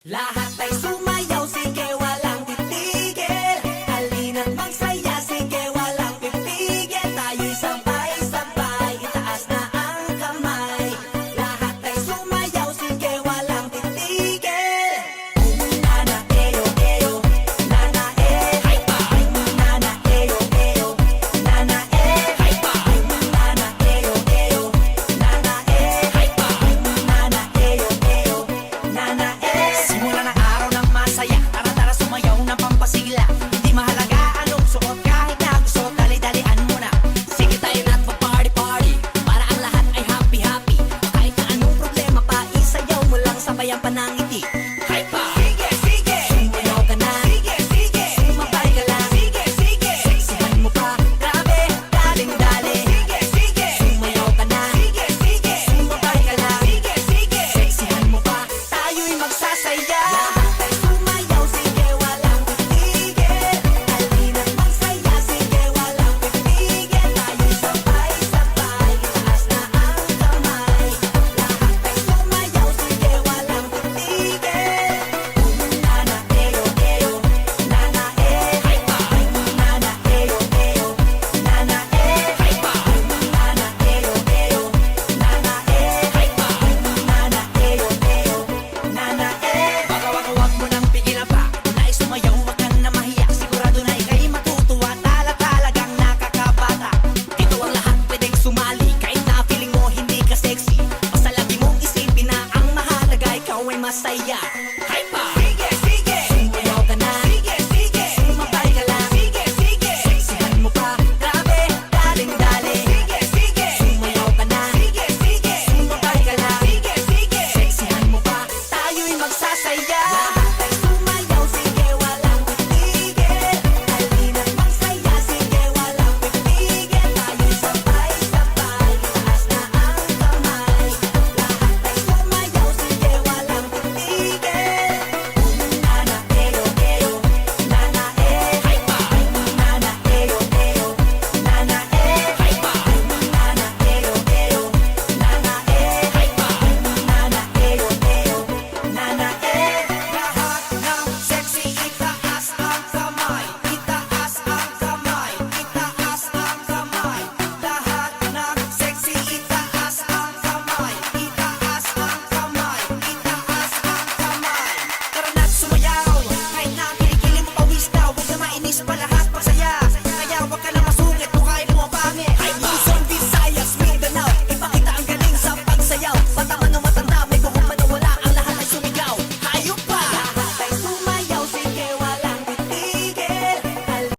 Lahat ay sumayaw, sige walang titigil. Halina't magsaya, sige walang pipigil. Tayo'y sabay-sabay, itaas na ang kamay. Lahat ay sumayaw, sige walang titigil. Nana eyo eyo, nana hype pa. Nana eyo eyo, nana hype pa. Nana eyo eyo, nana hype pa. Nana eyo eyo, nana simula ng araw ng masaya, tara-tara sumayaw ng pampasigla. Hindi mahalaga anong suot, kahit na gusto, dali-dalian mo na. Sige tayo na't pa-party-party, para ang lahat ay happy-happy. Kahit na anong problema pa, isayaw mo lang, sabayan pa ng ngiti. Hype pa! Sige, sige! Sumayaw ka na. Sige, sige! Sumabay ka lang. Sige, sige! Seksihan mo pa. Grabe, daling-dali. Sige, sige! Sumayaw ka na. Sige, sige! Sumabay ka lang. Sige, sige! Seksihan mo pa. Tayo'y magsasaya. Lahat ay sumayaw, sige walang titigil. Halina't magsaya, sige walang pipigil. Tayo'y sabay-sabay, itaas na ang kamay. Lahat ay sumayaw, sige walang titigil. Nana eyo eyo, nana hype pa. Nana eyo eyo, nana hype pa. Nana eyo eyo, nana hype pa. Nana eyo eyo, nana wag mo nang pigilan pa. Kung nais sumayaw, wag ka na mahiya. Sigurado na ika'y matutuwa. Talagang nakakabata. Dito ang lahat pwedeng sumali. Kahit na feeling mo hindi ka sexy, basta lagi mong isipin na ang mahalaga ikaw ay masaya. Hype pa!